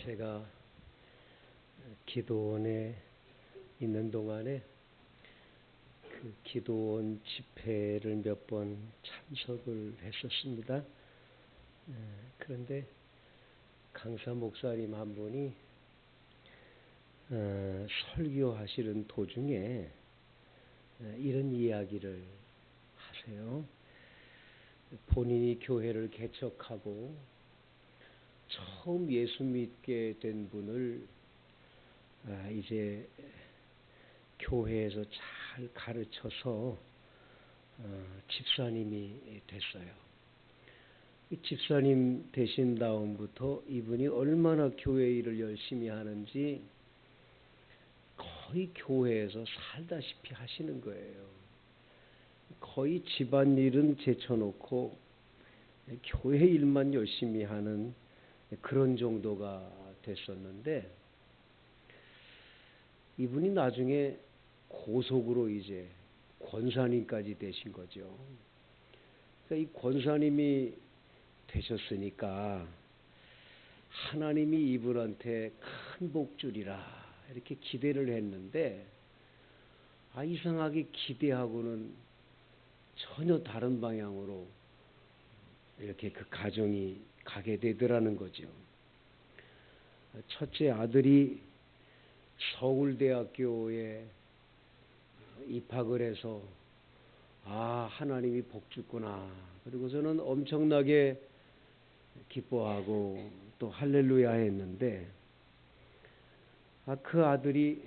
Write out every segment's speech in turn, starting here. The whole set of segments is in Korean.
제가 기도원에 있는 동안에 그 기도원 집회를 몇 번 참석을 했었습니다. 그런데 강사 목사님 한 분이 설교하시는 도중에 이런 이야기를 하세요. 본인이 교회를 개척하고 처음 예수 믿게 된 분을 이제 교회에서 잘 가르쳐서 집사님이 됐어요. 집사님 되신 다음부터 이분이 얼마나 교회 일을 열심히 하는지 거의 교회에서 살다시피 하시는 거예요. 거의 집안일은 제쳐놓고 교회 일만 열심히 하는 그런 정도가 됐었는데, 이분이 나중에 고속으로 이제 권사님까지 되신 거죠. 그러니까 이 권사님이 되셨으니까 하나님이 이분한테 큰 복 주리라 이렇게 기대를 했는데, 이상하게 기대하고는 전혀 다른 방향으로 이렇게 그 가정이 가게 되더라는 거죠. 첫째 아들이 서울대학교에 입학을 해서 하나님이 복 줬구나. 그리고서는 엄청나게 기뻐하고 또 할렐루야 했는데, 그 아들이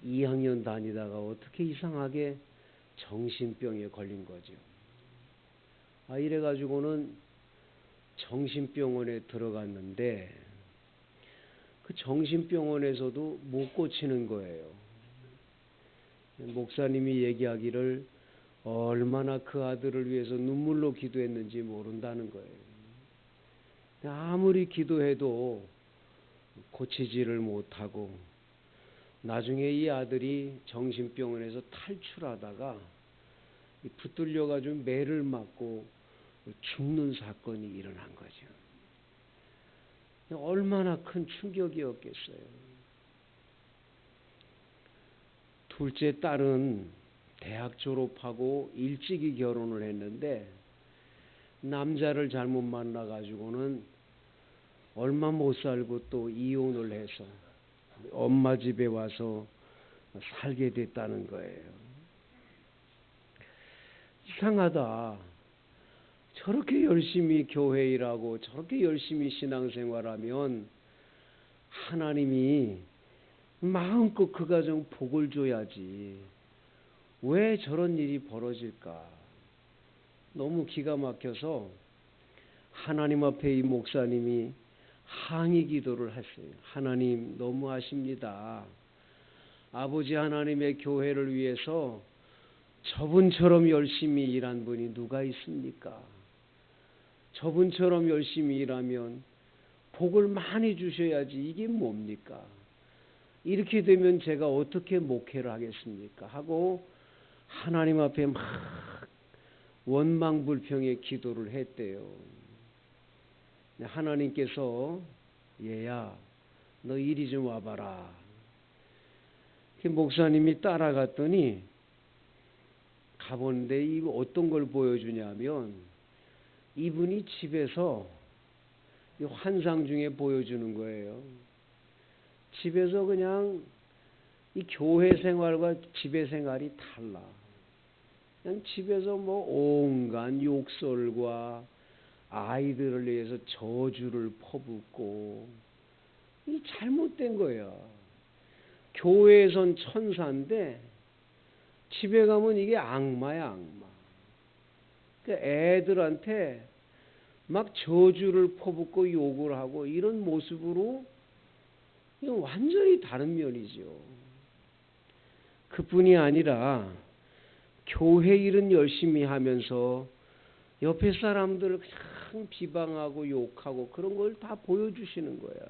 2학년 다니다가 어떻게 이상하게 정신병에 걸린 거죠. 이래가지고는 정신병원에 들어갔는데 그 정신병원에서도 못 고치는 거예요. 목사님이 얘기하기를 얼마나 그 아들을 위해서 눈물로 기도했는지 모른다는 거예요. 아무리 기도해도 고치지를 못하고 나중에 이 아들이 정신병원에서 탈출하다가 붙들려가지고 매를 맞고 죽는 사건이 일어난 거죠. 얼마나 큰 충격이었겠어요. 둘째 딸은 대학 졸업하고 일찍이 결혼을 했는데 남자를 잘못 만나가지고는 얼마 못 살고 또 이혼을 해서 엄마 집에 와서 살게 됐다는 거예요. 이상하다. 저렇게 열심히 교회 일하고 저렇게 열심히 신앙생활하면 하나님이 마음껏 그 가정 복을 줘야지. 왜 저런 일이 벌어질까? 너무 기가 막혀서 하나님 앞에 이 목사님이 항의 기도를 했어요. 하나님, 너무하십니다. 아버지 하나님의 교회를 위해서 저분처럼 열심히 일한 분이 누가 있습니까? 저분처럼 열심히 일하면 복을 많이 주셔야지 이게 뭡니까? 이렇게 되면 제가 어떻게 목회를 하겠습니까? 하고 하나님 앞에 막 원망불평의 기도를 했대요. 하나님께서 얘야, 너 이리 좀 와봐라. 목사님이 따라갔더니 가보는데 이 어떤 걸 보여주냐면 이분이 집에서 환상 중에 보여주는 거예요. 집에서 그냥 이 교회 생활과 집의 생활이 달라. 그냥 집에서 온갖 욕설과 아이들을 위해서 저주를 퍼붓고 이 잘못된 거야. 교회에선 천사인데 집에 가면 이게 악마야, 악마. 그러니까 애들한테 막 저주를 퍼붓고 욕을 하고 이런 모습으로 이건 완전히 다른 면이죠. 그뿐이 아니라 교회 일은 열심히 하면서 옆에 사람들을 그냥 비방하고 욕하고 그런 걸 다 보여주시는 거야.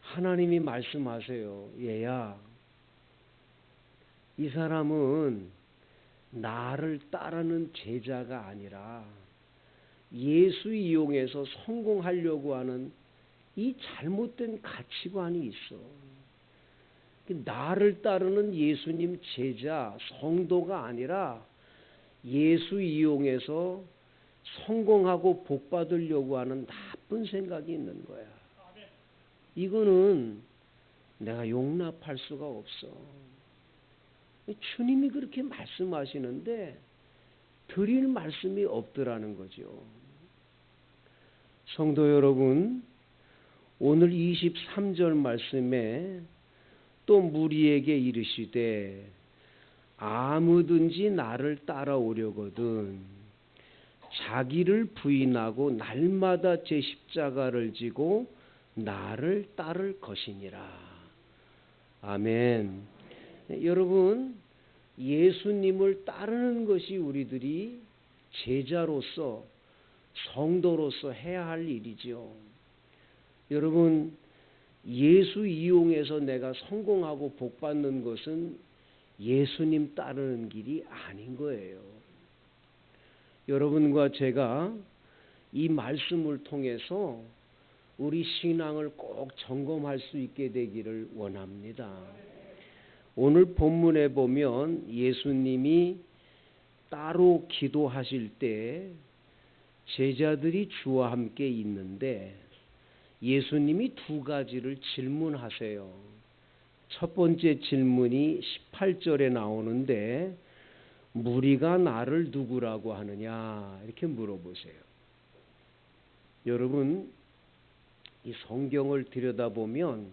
하나님이 말씀하세요. 얘야, 이 사람은 나를 따르는 제자가 아니라 예수 이용해서 성공하려고 하는 이 잘못된 가치관이 있어. 나를 따르는 예수님 제자, 성도가 아니라 예수 이용해서 성공하고 복 받으려고 하는 나쁜 생각이 있는 거야. 이거는 내가 용납할 수가 없어. 주님이 그렇게 말씀하시는데 드릴 말씀이 없더라는 거죠. 성도 여러분, 오늘 23절 말씀에 또 무리에게 이르시되 아무든지 나를 따라오려거든 자기를 부인하고 날마다 제 십자가를 지고 나를 따를 것이니라. 아멘. 여러분, 예수님을 따르는 것이 우리들이 제자로서 성도로서 해야 할 일이죠. 여러분, 예수 이용해서 내가 성공하고 복 받는 것은 예수님 따르는 길이 아닌 거예요. 여러분과 제가 이 말씀을 통해서 우리 신앙을 꼭 점검할 수 있게 되기를 원합니다. 오늘 본문에 보면 예수님이 따로 기도하실 때 제자들이 주와 함께 있는데 예수님이 두 가지를 질문하세요. 첫 번째 질문이 18절에 나오는데 무리가 나를 누구라고 하느냐 이렇게 물어보세요. 여러분, 이 성경을 들여다보면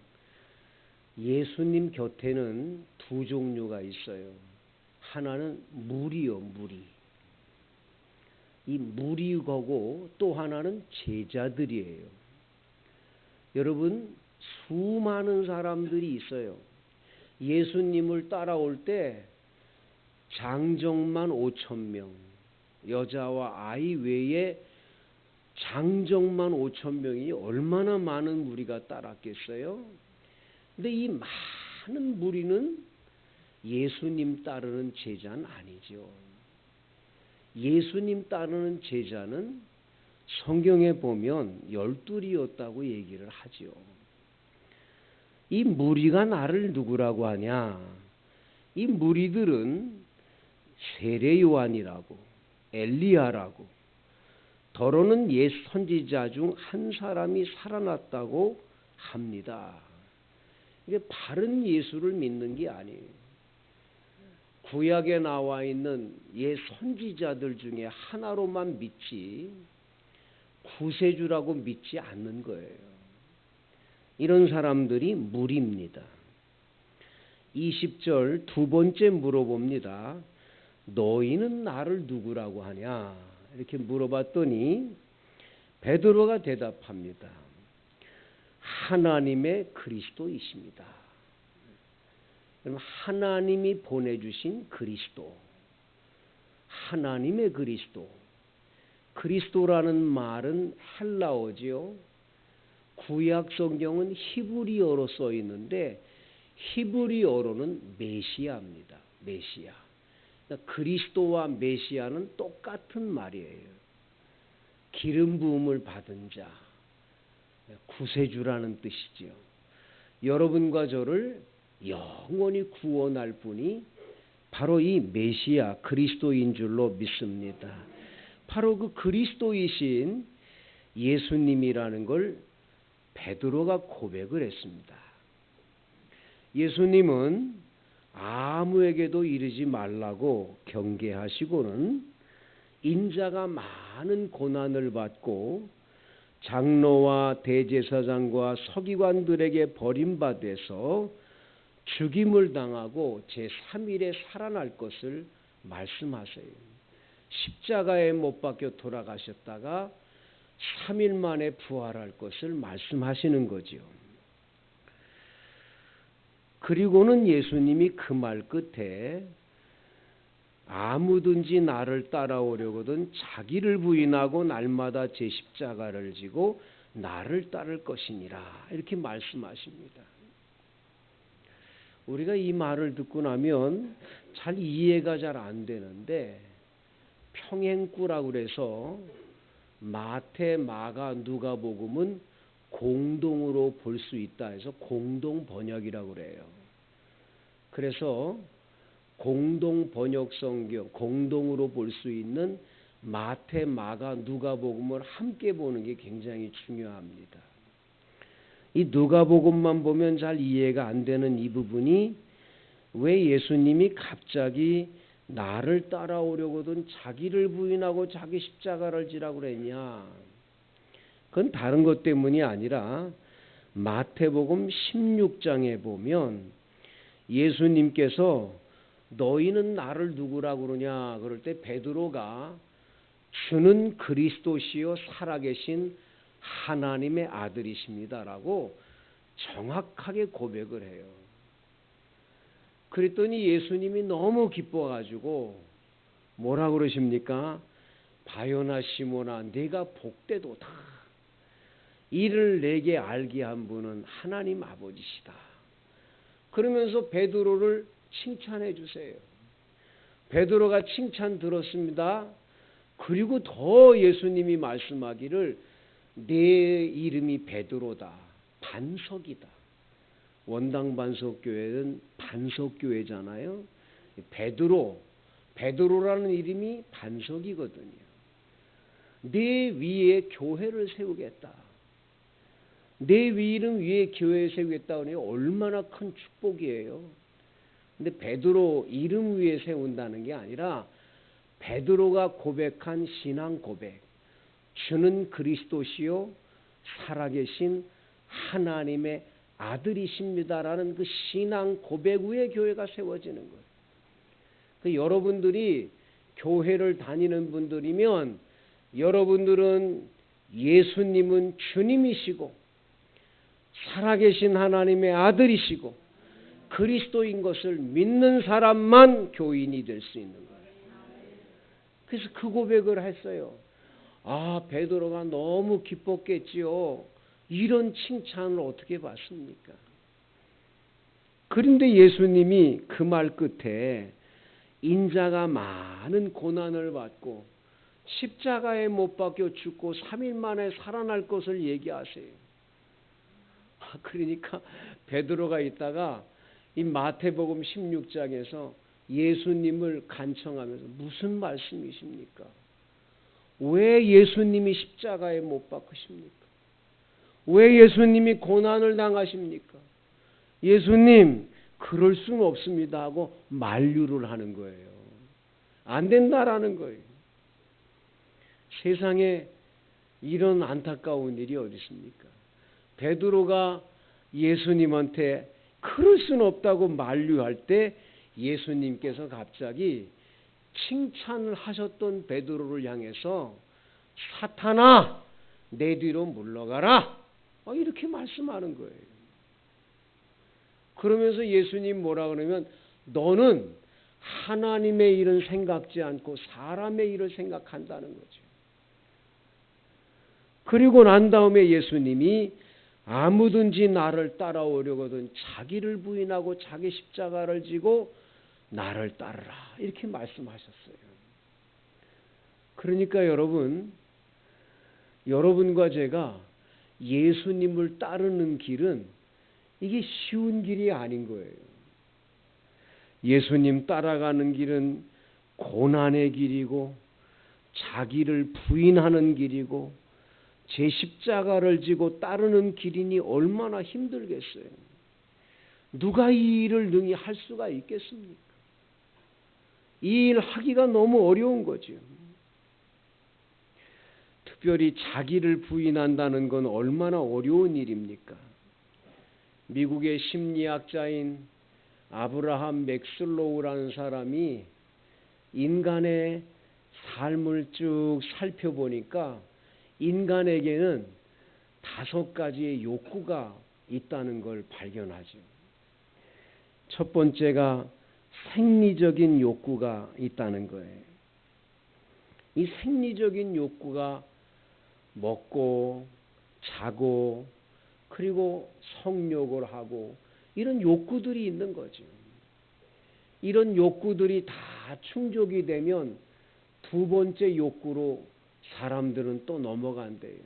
예수님 곁에는 두 종류가 있어요. 하나는 무리요, 무리. 이 무리거고 또 하나는 제자들이에요. 여러분, 수많은 사람들이 있어요. 예수님을 따라올 때 장정만 5,000명, 여자와 아이 외에 장정만 5,000명이 얼마나 많은 무리가 따랐겠어요? 근데 이 많은 무리는 예수님 따르는 제자는 아니죠. 예수님 따르는 제자는 성경에 보면 12이었다고 얘기를 하죠. 이 무리가 나를 누구라고 하냐? 이 무리들은 세례 요한이라고, 엘리야라고, 더러는 옛 선지자 중 한 사람이 살아났다고 합니다. 이게 바른 예수를 믿는 게 아니에요. 구약에 나와 있는 옛 선지자들 중에 하나로만 믿지 구세주라고 믿지 않는 거예요. 이런 사람들이 무리입니다. 20절 두 번째 물어봅니다. 너희는 나를 누구라고 하냐? 이렇게 물어봤더니 베드로가 대답합니다. 하나님의 그리스도이십니다. 그럼 하나님이 보내주신 그리스도, 하나님의 그리스도. 그리스도라는 말은 헬라어지요. 구약 성경은 히브리어로 써 있는데 히브리어로는 메시아입니다. 메시아. 그러니까 그리스도와 메시아는 똑같은 말이에요. 기름 부음을 받은 자, 구세주라는 뜻이죠. 여러분과 저를 영원히 구원할 분이 바로 이 메시아 그리스도인 줄로 믿습니다. 바로 그 그리스도이신 예수님이라는 걸 베드로가 고백을 했습니다. 예수님은 아무에게도 이르지 말라고 경계하시고는 인자가 많은 고난을 받고 장로와 대제사장과 서기관들에게 버림받아서 죽임을 당하고 제3일에 살아날 것을 말씀하세요. 십자가에 못 박혀 돌아가셨다가 3일 만에 부활할 것을 말씀하시는 거죠. 그리고는 예수님이 그 말 끝에 아무든지 나를 따라오려거든 자기를 부인하고 날마다 제 십자가를 지고 나를 따를 것이니라 이렇게 말씀하십니다. 우리가 이 말을 듣고 나면 잘 이해가 잘 안 되는데 평행구라고 그래서 마태, 마가, 누가복음은 공동으로 볼 수 있다 해서 공동 번역이라고 그래요. 그래서 공동 번역 성경, 공동으로 볼 수 있는 마태, 마가, 누가복음을 함께 보는 게 굉장히 중요합니다. 이 누가복음만 보면 잘 이해가 안 되는 이 부분이 왜 예수님이 갑자기 나를 따라오려거든 자기를 부인하고 자기 십자가를 지라고 그랬냐? 그건 다른 것 때문이 아니라 마태복음 16장에 보면 예수님께서 너희는 나를 누구라고 그러냐? 그럴 때 베드로가 주는 그리스도시요 살아계신 하나님의 아들이십니다라고 정확하게 고백을 해요. 그랬더니 예수님이 너무 기뻐가지고 뭐라 그러십니까? 바요나 시몬아 네가 복되도다. 이를 내게 알게 한 분은 하나님 아버지시다. 그러면서 베드로를 칭찬해 주세요. 베드로가 칭찬 들었습니다. 그리고 더 예수님이 말씀하기를 내 이름이 베드로다. 반석이다. 원당 반석교회는 반석교회잖아요. 베드로라는 이름이 반석이거든요. 내 위에 교회를 세우겠다. 내 이름 위에 교회를 세우겠다 하니 얼마나 큰 축복이에요. 근데 베드로 이름 위에 세운다는 게 아니라 베드로가 고백한 신앙 고백, 주는 그리스도시요 살아계신 하나님의 아들이십니다라는 그 신앙 고백 위에 교회가 세워지는 거예요. 그 여러분들이 교회를 다니는 분들이면 여러분들은 예수님은 주님이시고 살아계신 하나님의 아들이시고 그리스도인 것을 믿는 사람만 교인이 될 수 있는 거예요. 그래서 그 고백을 했어요. 아, 베드로가 너무 기뻤겠지요. 이런 칭찬을 어떻게 받습니까? 그런데 예수님이 그 말 끝에 인자가 많은 고난을 받고 십자가에 못 박혀 죽고 3일 만에 살아날 것을 얘기하세요. 그러니까 베드로가 있다가 이 마태복음 16장에서 예수님을 간청하면서 무슨 말씀이십니까? 왜 예수님이 십자가에 못 박히십니까? 왜 예수님이 고난을 당하십니까? 예수님, 그럴 수는 없습니다 하고 만류를 하는 거예요. 안 된다라는 거예요. 세상에 이런 안타까운 일이 어디 있습니까? 베드로가 예수님한테 그럴 수는 없다고 만류할 때 예수님께서 갑자기 칭찬을 하셨던 베드로를 향해서 사탄아 내 뒤로 물러가라 이렇게 말씀하는 거예요. 그러면서 예수님 뭐라 그러면 너는 하나님의 일은 생각지 않고 사람의 일을 생각한다는 거죠. 그리고 난 다음에 예수님이 아무든지 나를 따라오려거든 자기를 부인하고 자기 십자가를 지고 나를 따르라 이렇게 말씀하셨어요. 그러니까 여러분과 제가 예수님을 따르는 길은 이게 쉬운 길이 아닌 거예요. 예수님 따라가는 길은 고난의 길이고 자기를 부인하는 길이고 제 십자가를 지고 따르는 길이니 얼마나 힘들겠어요. 누가 이 일을 능히 할 수가 있겠습니까? 이 일 하기가 너무 어려운 거죠. 특별히 자기를 부인한다는 건 얼마나 어려운 일입니까? 미국의 심리학자인 아브라함 맥슬로우라는 사람이 인간의 삶을 쭉 살펴보니까 인간에게는 5가지의 욕구가 있다는 걸 발견하죠. 첫 번째가 생리적인 욕구가 있다는 거예요. 이 생리적인 욕구가 먹고 자고 그리고 성욕을 하고 이런 욕구들이 있는 거죠. 이런 욕구들이 다 충족이 되면 두 번째 욕구로 사람들은 또 넘어간대요.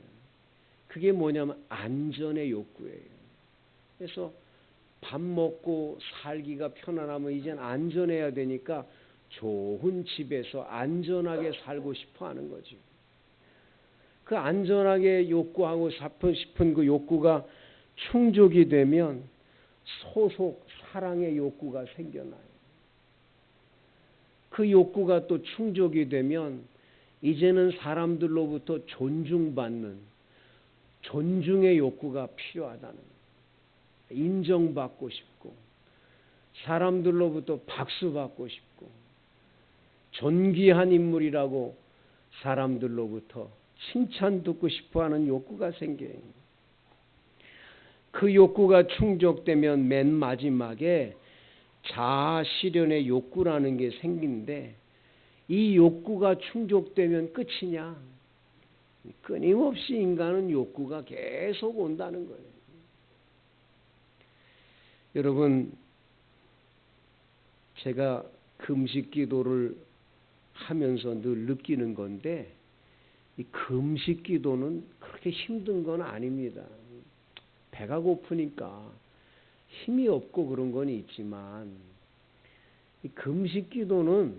그게 뭐냐면 안전의 욕구예요. 그래서 밥 먹고 살기가 편안하면 이젠 안전해야 되니까 좋은 집에서 안전하게 살고 싶어 하는 거지. 그 안전하게 욕구하고 싶은 그 욕구가 충족이 되면 소속 사랑의 욕구가 생겨나요. 그 욕구가 또 충족이 되면 이제는 사람들로부터 존중받는 존중의 욕구가 필요하다는 거예요. 인정받고 싶고 사람들로부터 박수받고 싶고 존귀한 인물이라고 사람들로부터 칭찬 듣고 싶어하는 욕구가 생겨요. 그 욕구가 충족되면 맨 마지막에 자아 실현의 욕구라는 게 생기는데 이 욕구가 충족되면 끝이냐? 끊임없이 인간은 욕구가 계속 온다는 거예요. 여러분, 제가 금식 기도를 하면서 늘 느끼는 건데 이 금식 기도는 그렇게 힘든 건 아닙니다. 배가 고프니까 힘이 없고 그런 건 있지만 이 금식 기도는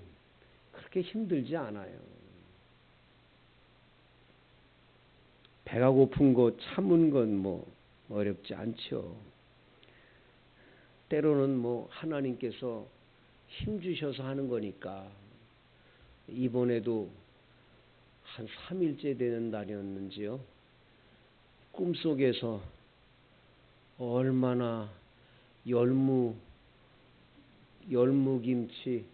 그렇게 힘들지 않아요. 배가 고픈 거 참은 건 뭐 어렵지 않죠. 때로는 뭐 하나님께서 힘 주셔서 하는 거니까 이번에도 한 3일째 되는 날이었는지요. 꿈속에서 얼마나 열무김치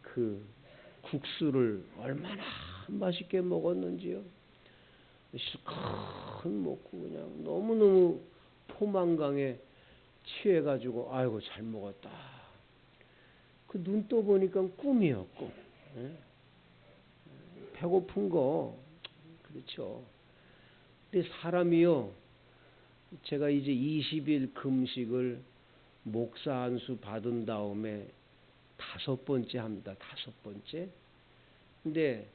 그 국수를 얼마나 맛있게 먹었는지요. 실컷 먹고 그냥 너무너무 포만감에 취해가지고 아이고 잘 먹었다. 그 눈 떠보니까 꿈이었고 배고픈 거 그렇죠. 근데 사람이요. 제가 이제 20일 금식을 목사 안수 받은 다음에 5번째 합니다. 5번째. 근데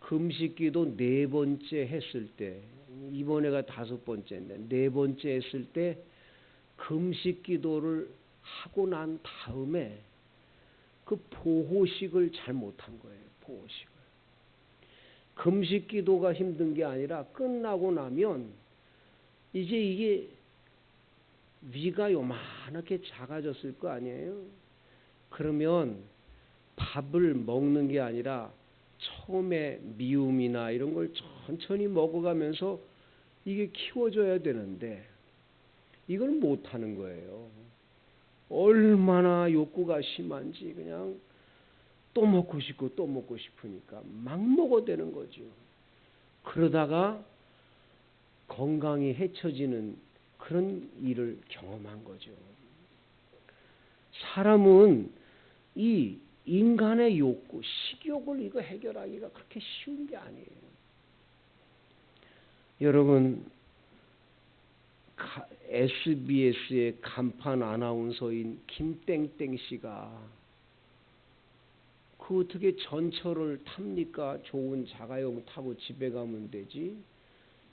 금식기도 4번째 했을 때 이번에가 5번째인데 4번째 했을 때 금식기도를 하고 난 다음에 그 보호식을 잘 못한 거예요. 보호식을. 금식기도가 힘든 게 아니라 끝나고 나면 이제 이게 위가 요만하게 작아졌을 거 아니에요. 그러면 밥을 먹는 게 아니라 처음에 미움이나 이런 걸 천천히 먹어가면서 이게 키워줘야 되는데 이걸 못하는 거예요. 얼마나 욕구가 심한지 그냥 또 먹고 싶고 또 먹고 싶으니까 막 먹어대는 거죠. 그러다가 건강이 해쳐지는 그런 일을 경험한 거죠. 사람은 이 인간의 욕구, 식욕을 이거 해결하기가 그렇게 쉬운 게 아니에요. 여러분, SBS의 간판 아나운서인 김땡땡 씨가 그 어떻게 전철을 탑니까? 좋은 자가용 타고 집에 가면 되지.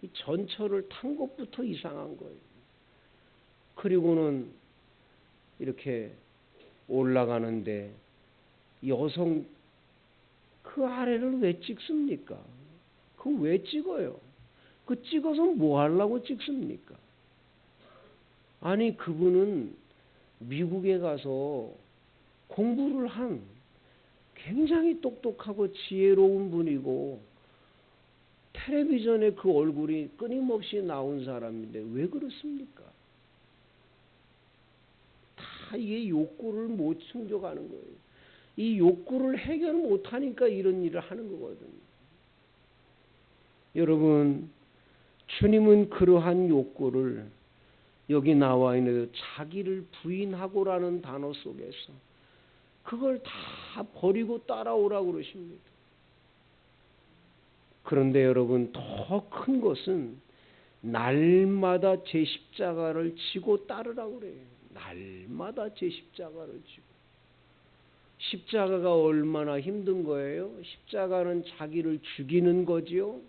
이 전철을 탄 것부터 이상한 거예요. 그리고는 이렇게 올라가는데 여성 그 아래를 왜 찍습니까? 그거 왜 찍어요? 그 찍어서 뭐 하려고 찍습니까? 아니 그분은 미국에 가서 공부를 한 굉장히 똑똑하고 지혜로운 분이고 텔레비전에 그 얼굴이 끊임없이 나온 사람인데 왜 그렇습니까? 다 이게 욕구를 못 충족하는 거예요. 이 욕구를 해결 못하니까 이런 일을 하는 거거든요. 여러분, 주님은 그러한 욕구를 여기 나와 있는 자기를 부인하고라는 단어 속에서 그걸 다 버리고 따라오라고 그러십니다. 그런데 여러분, 더 큰 것은 날마다 제 십자가를 지고 따르라고 그래요. 날마다 제 십자가를 지고. 십자가가 얼마나 힘든 거예요? 십자가는 자기를 죽이는 거지요.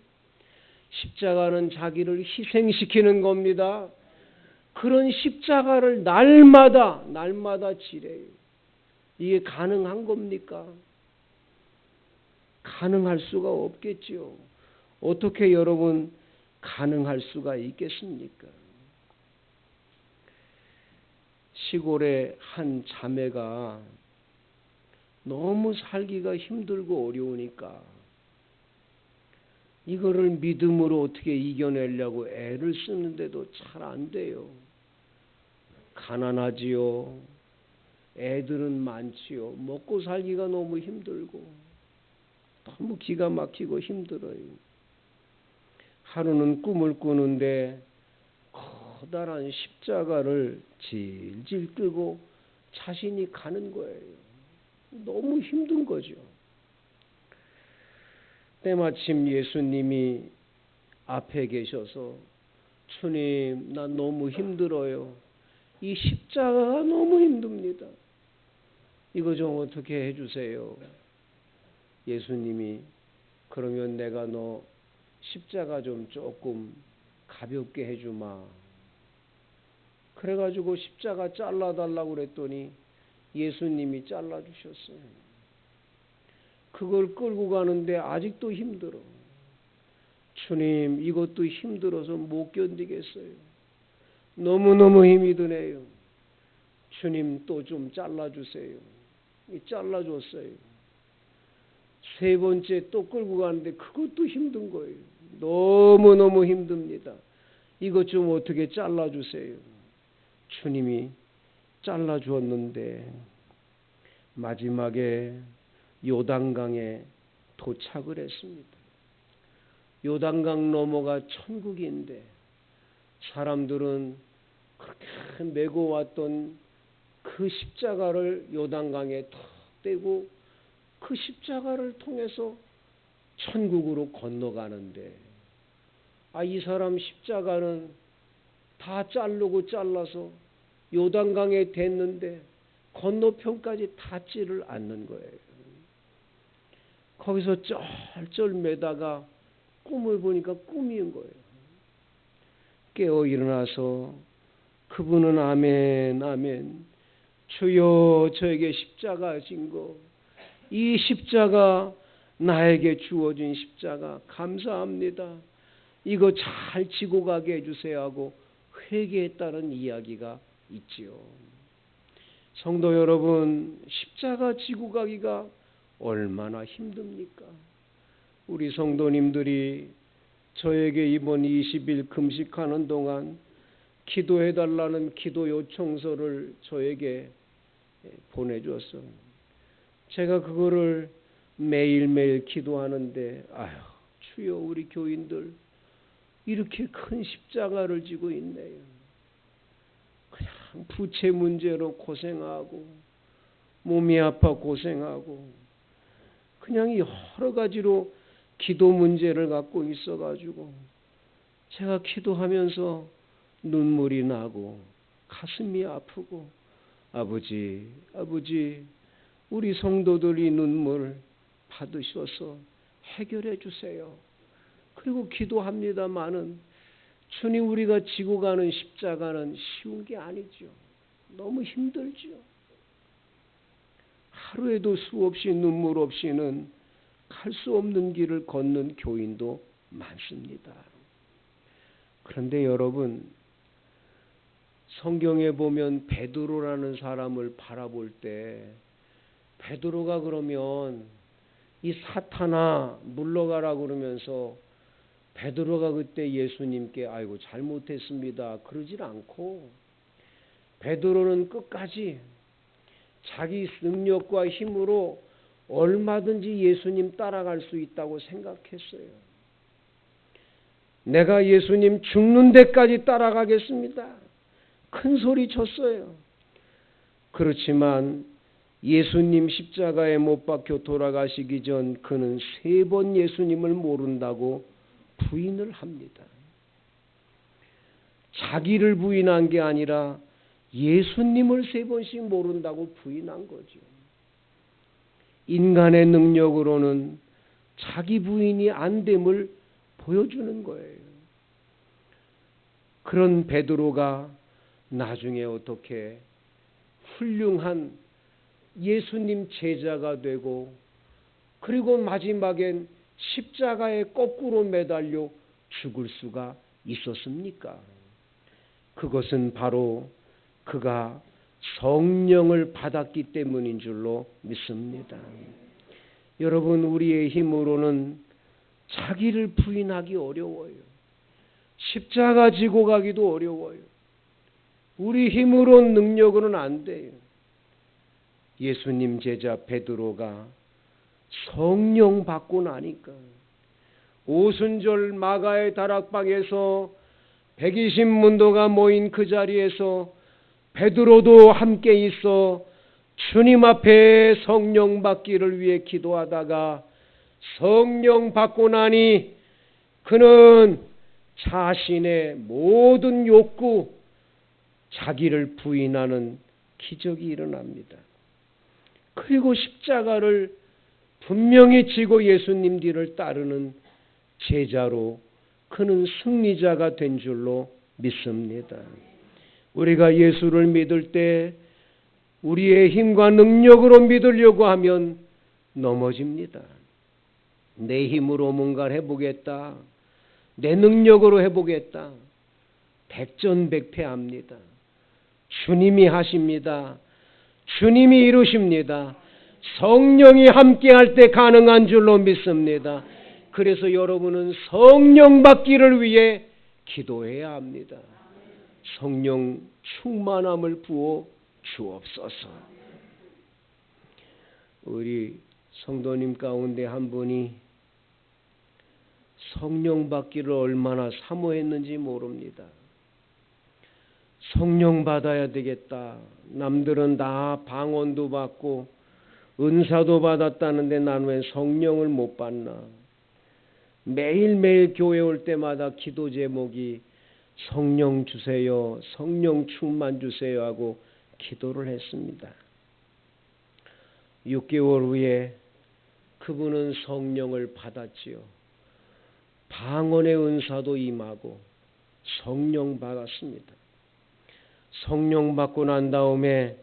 십자가는 자기를 희생시키는 겁니다. 그런 십자가를 날마다 지래요. 이게 가능한 겁니까? 가능할 수가 없겠지요. 어떻게 여러분 가능할 수가 있겠습니까? 시골의 한 자매가 너무 살기가 힘들고 어려우니까 이거를 믿음으로 어떻게 이겨내려고 애를 쓰는데도 잘 안 돼요. 가난하지요. 애들은 많지요. 먹고 살기가 너무 힘들고 너무 기가 막히고 힘들어요. 하루는 꿈을 꾸는데 커다란 십자가를 질질 끌고 자신이 가는 거예요. 너무 힘든 거죠. 때마침 예수님이 앞에 계셔서 주님, 나 너무 힘들어요. 이 십자가가 너무 힘듭니다. 이거 좀 어떻게 해주세요. 예수님이 그러면 내가 너 십자가 좀 조금 가볍게 해주마. 그래가지고 십자가 잘라달라고 그랬더니 예수님이 잘라주셨어요. 그걸 끌고 가는데 아직도 힘들어. 주님, 이것도 힘들어서 못 견디겠어요. 너무너무 힘이 드네요. 주님, 또 좀 잘라주세요. 잘라줬어요. 세 번째 또 끌고 가는데 그것도 힘든 거예요. 너무너무 힘듭니다. 이것 좀 어떻게 잘라주세요. 주님이 잘라주었는데 마지막에 요단강에 도착을 했습니다. 요단강 너머가 천국인데 사람들은 그렇게 메고 왔던 그 십자가를 요단강에 턱 떼고 그 십자가를 통해서 천국으로 건너가는데 이 사람 십자가는 다 자르고 잘라서 요단강에 댔는데 건너편까지 닿지를 않는 거예요. 거기서 쩔쩔 매다가 꿈을 보니까 꿈인 거예요. 깨어 일어나서 그분은 아멘 아멘 주여 저에게 십자가 진 거 이 십자가 나에게 주어진 십자가 감사합니다. 이거 잘 지고 가게 해주세요 하고 회개했다는 이야기가 있지요. 성도 여러분, 십자가 지고 가기가 얼마나 힘듭니까? 우리 성도님들이 저에게 이번 20일 금식하는 동안 기도해달라는 기도 요청서를 저에게 보내줬어요. 제가 그거를 매일매일 기도하는데 주여 우리 교인들 이렇게 큰 십자가를 지고 있네요. 그냥 부채 문제로 고생하고 몸이 아파 고생하고 그냥 여러 가지로 기도 문제를 갖고 있어가지고 제가 기도하면서 눈물이 나고 가슴이 아프고 아버지 우리 성도들이 눈물 받으셔서 해결해 주세요. 그리고 기도합니다마는 주님 우리가 지고 가는 십자가는 쉬운 게 아니죠. 너무 힘들죠. 하루에도 수없이 눈물 없이는 갈 수 없는 길을 걷는 교인도 많습니다. 그런데 여러분, 성경에 보면 베드로라는 사람을 바라볼 때 베드로가 그러면 이 사탄아 물러가라 그러면서 베드로가 그때 예수님께 아이고 잘못했습니다 그러질 않고 베드로는 끝까지 자기 능력과 힘으로 얼마든지 예수님 따라갈 수 있다고 생각했어요. 내가 예수님 죽는 데까지 따라가겠습니다. 큰 소리 쳤어요. 그렇지만 예수님 십자가에 못 박혀 돌아가시기 전 그는 3번 예수님을 모른다고 부인을 합니다. 자기를 부인한 게 아니라 예수님을 3번씩 모른다고 부인한 거죠. 인간의 능력으로는 자기 부인이 안 됨을 보여주는 거예요. 그런 베드로가 나중에 어떻게 훌륭한 예수님 제자가 되고, 그리고 마지막엔 십자가에 거꾸로 매달려 죽을 수가 있었습니까? 그것은 바로 그가 성령을 받았기 때문인 줄로 믿습니다. 여러분, 우리의 힘으로는 자기를 부인하기 어려워요. 십자가 지고 가기도 어려워요. 우리 힘으로 능력으로는 안 돼요. 예수님 제자 베드로가 성령 받고 나니까 오순절 마가의 다락방에서 120문도가 모인 그 자리에서 베드로도 함께 있어 주님 앞에 성령 받기를 위해 기도하다가 성령 받고 나니 그는 자신의 모든 욕구, 자기를 부인하는 기적이 일어납니다. 그리고 십자가를 분명히 지고 예수님 뒤를 따르는 제자로 그는 승리자가 된 줄로 믿습니다. 우리가 예수를 믿을 때 우리의 힘과 능력으로 믿으려고 하면 넘어집니다. 내 힘으로 뭔가를 해보겠다, 내 능력으로 해보겠다, 백전백패합니다. 주님이 하십니다. 주님이 이루십니다. 성령이 함께할 때 가능한 줄로 믿습니다. 그래서 여러분은 성령 받기를 위해 기도해야 합니다. 성령 충만함을 부어 주옵소서. 우리 성도님 가운데 한 분이 성령 받기를 얼마나 사모했는지 모릅니다. 성령 받아야 되겠다. 남들은 다 방언도 받고 은사도 받았다는데 나는 왜 성령을 못 받나. 매일매일 교회 올 때마다 기도 제목이 성령 주세요, 성령 충만 주세요 하고 기도를 했습니다. 6개월 후에 그분은 성령을 받았지요. 방언의 은사도 임하고 성령 받았습니다. 성령 받고 난 다음에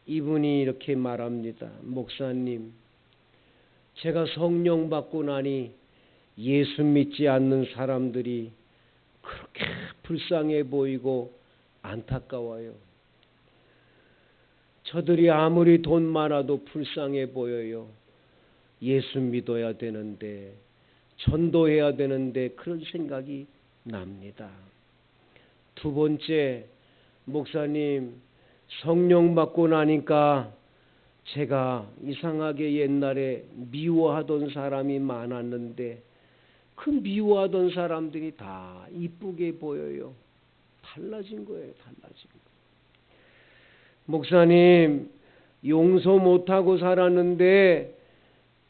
이분이 이렇게 말합니다. 목사님, 제가 성령 받고 나니 예수 믿지 않는 사람들이 그렇게 불쌍해 보이고 안타까워요. 저들이 아무리 돈 많아도 불쌍해 보여요. 예수 믿어야 되는데, 전도해야 되는데 그런 생각이 납니다. 두 번째, 목사님, 성령 받고 나니까 제가 이상하게 옛날에 미워하던 사람이 많았는데 그 미워하던 사람들이 다 이쁘게 보여요. 달라진 거예요. 달라진 거. 목사님, 용서 못하고 살았는데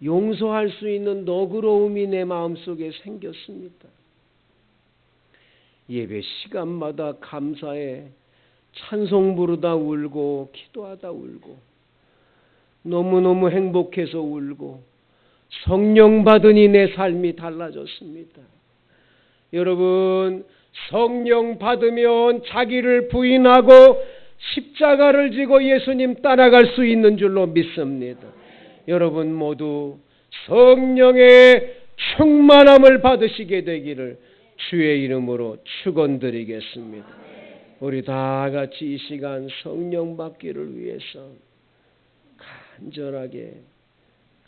용서할 수 있는 너그러움이 내 마음속에 생겼습니다. 예배 시간마다 감사해 찬송 부르다 울고 기도하다 울고 너무너무 행복해서 울고 성령 받으니 내 삶이 달라졌습니다. 여러분, 성령 받으면 자기를 부인하고 십자가를 지고 예수님 따라갈 수 있는 줄로 믿습니다. 여러분 모두 성령의 충만함을 받으시게 되기를 주의 이름으로 축원드리겠습니다. 우리 다 같이 이 시간 성령 받기를 위해서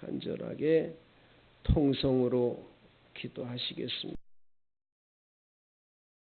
간절하게 통성으로 기도하시겠습니다.